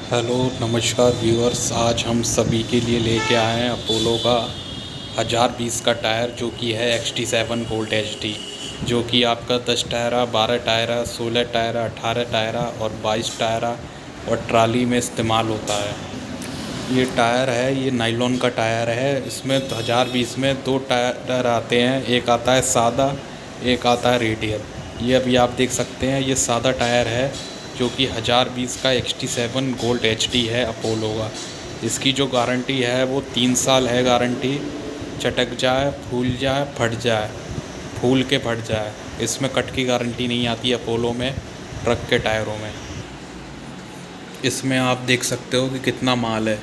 Hello नमस्कार viewers. आज हम सभी के लिए लेके आए हैं अपोलो का 1020 का टायर, जो कि है XT7 गोल्ड HD, जो कि आपका 10 टायरा, 12 टायरा, 16 टायरा, 18 टायरा और 22 टायरा और ट्राली में इस्तेमाल होता है। ये टायर है, ये नायलॉन का टायर है। इसमें 1020 में दो टायर आते हैं, एक आता है सादा, एक आता है रेडियल। ये अभी आप देख सकते हैं, ये सादा टायर है जो कि 1020 का XT7 गोल्ड HD है अपोलो का। इसकी जो गारंटी है वो 3 साल है गारंटी। चटक जाए, फूल जाए, फट जाए, फूल के फट जाए, इसमें कट की गारंटी नहीं आती अपोलो में, ट्रक के टायरों में। इसमें आप देख सकते हो कि कितना माल है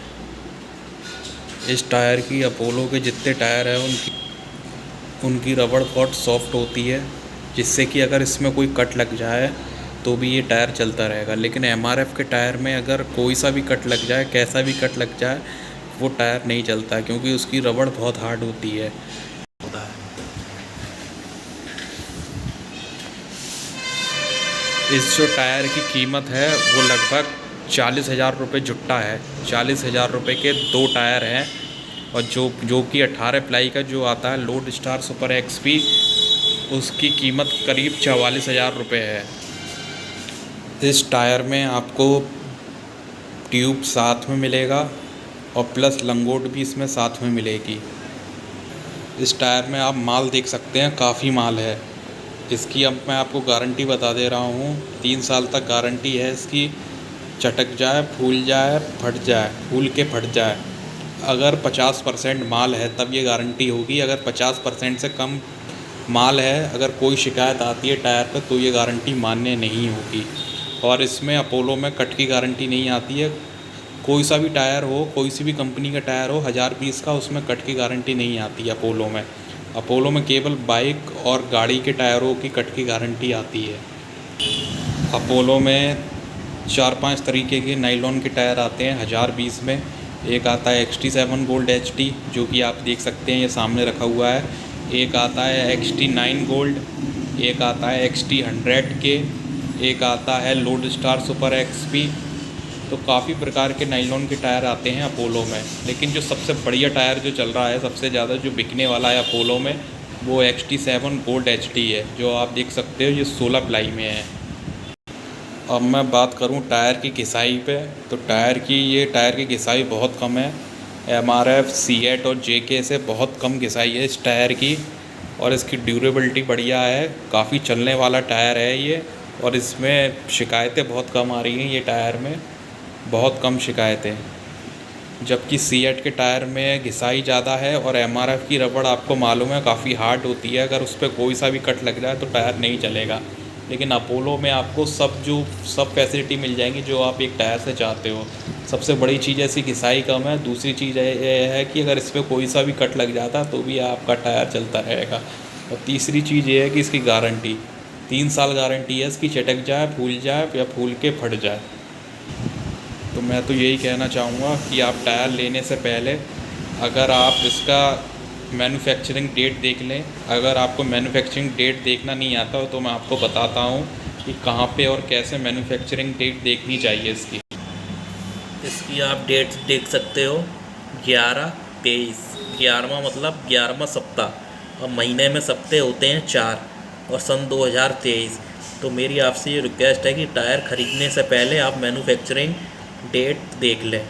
इस टायर की। अपोलो के जितने टायर हैं उनकी रबड़ बहुत सॉफ्ट होती है, जिससे कि अगर इसमें कोई कट लग जाए तो भी ये टायर चलता रहेगा। लेकिन MRF के टायर में अगर कोई सा भी कट लग जाए, कैसा भी कट लग जाए, वो टायर नहीं चलता, क्योंकि उसकी रबड़ बहुत हार्ड होती है। इस जो टायर की कीमत है वो लगभग 40,000 रुपये जुट्टा है। 40,000 रुपये के दो टायर हैं, और जो कि 18 प्लाई का जो आता है लोड स्टार सुपर XP, उसकी कीमत करीब 44,000 रुपये है। इस टायर में आपको ट्यूब साथ में मिलेगा और प्लस लंगोट भी इसमें साथ में मिलेगी। इस टायर में आप माल देख सकते हैं, काफ़ी माल है इसकी। अब मैं आपको गारंटी बता दे रहा हूँ, 3 साल तक गारंटी है इसकी। चटक जाए, फूल जाए, फट जाए, फूल के फट जाए। अगर 50% माल है तब ये गारंटी होगी। अगर 50% से कम माल है, अगर कोई शिकायत आती है टायर पर, तो ये गारंटी मान्य नहीं होगी। और इसमें अपोलो में कट की गारंटी नहीं आती है। कोई सा भी टायर हो, कोई सी भी कंपनी का टायर हो 1020 का, उसमें कट की गारंटी नहीं आती है अपोलो में। अपोलो में केवल बाइक और गाड़ी के टायरों की कट की गारंटी आती है। अपोलो में 4-5 तरीके के नायलॉन के टायर आते हैं 1020 में। एक आता है XT7 गोल्ड HD, जो कि आप देख सकते हैं, ये सामने रखा हुआ है। एक आता है XT9 गोल्ड, एक आता है XT100 के, एक आता है लोड स्टार सुपर XP। तो काफ़ी प्रकार के नायलॉन के टायर आते हैं अपोलो में। लेकिन जो सबसे बढ़िया टायर जो चल रहा है, सबसे ज़्यादा जो बिकने वाला है अपोलो में, वो XT7 गोल्ड HD है, जो आप देख सकते हो ये 16 प्लाई में है। अब मैं बात करूं टायर की घिसाई पे, तो टायर की घिसाई बहुत कम है। MRF, CAT और JK से बहुत कम घिसाई है इस टायर की। और इसकी ड्यूरेबिलिटी बढ़िया है, काफ़ी चलने वाला टायर है ये। और इसमें शिकायतें बहुत कम आ रही हैं, ये टायर में बहुत कम शिकायतें। जबकि CAT के टायर में घिसाई ज़्यादा है, और MRF की रबड़ आपको मालूम है काफ़ी हार्ड होती है। अगर उस पर कोई सा भी कट लग जाए तो टायर नहीं चलेगा। लेकिन अपोलो में आपको सब फैसिलिटी मिल जाएंगी जो आप एक टायर से चाहते हो। सबसे बड़ी चीज़ ऐसी घिसाई कम है। दूसरी चीज़ ये है कि अगर इस पर कोई सा भी कट लग जाता तो भी आपका टायर चलता रहेगा। और तीसरी चीज़ ये है कि इसकी गारंटी 3 साल गारंटी है इसकी। चटक जाए, फूल जाए या फूल के फट जाए। तो मैं तो यही कहना चाहूँगा कि आप टायर लेने से पहले अगर आप इसका मैन्युफैक्चरिंग डेट देख लें। अगर आपको मैन्युफैक्चरिंग डेट देखना नहीं आता हो तो मैं आपको बताता हूँ कि कहाँ पे और कैसे मैन्युफैक्चरिंग डेट देखनी चाहिए इसकी। इसकी आप डेट देख सकते हो, 11-23। 11वां मतलब 11वां सप्ताह, और महीने में सप्ते होते हैं 4, और सन 2023। तो मेरी आपसे ये रिक्वेस्ट है कि टायर ख़रीदने से पहले आप मैन्युफैक्चरिंग डेट देख लें,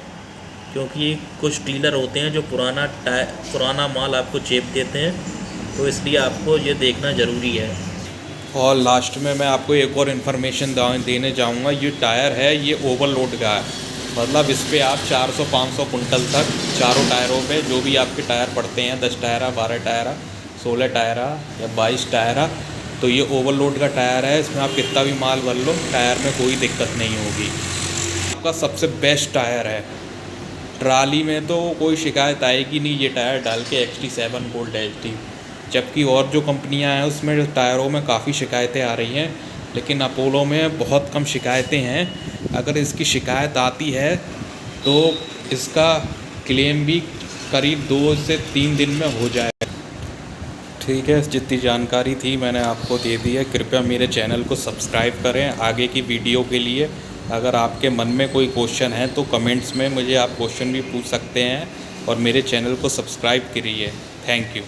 क्योंकि कुछ डीलर होते हैं जो पुराना माल आपको चेप देते हैं, तो इसलिए आपको ये देखना ज़रूरी है। और लास्ट में मैं आपको एक और इन्फॉर्मेशन देने चाहूँगा। ये टायर है, ये ओवरलोड का है। मतलब इस पर आप 400-500 कुंटल तक चारों टायरों पे, जो भी आपके टायर पड़ते हैं, 10 टायरा, 12 टायरा, 16 टायरा या 22 टायरा, तो ये ओवरलोड का टायर है। इसमें आप कितना भी माल भर लो, टायर में कोई दिक्कत नहीं होगी। आपका सबसे बेस्ट टायर है। ट्राली में तो कोई शिकायत आएगी नहीं ये टायर डाल के, XT7 गोल्ड HD। जबकि और जो कंपनियां हैं उसमें टायरों में काफ़ी शिकायतें आ रही हैं, लेकिन अपोलो में बहुत कम शिकायतें हैं। अगर इसकी शिकायत आती है तो इसका क्लेम भी करीब 2 से 3 दिन में हो जाएगा। ठीक है, जितनी जानकारी थी मैंने आपको दे दी है। कृपया मेरे चैनल को सब्सक्राइब करें आगे की वीडियो के लिए, अगर आपके मन में कोई क्वेश्चन है तो कमेंट्स में मुझे आप क्वेश्चन भी पूछ सकते हैं और मेरे चैनल को सब्सक्राइब करिए। Thank you.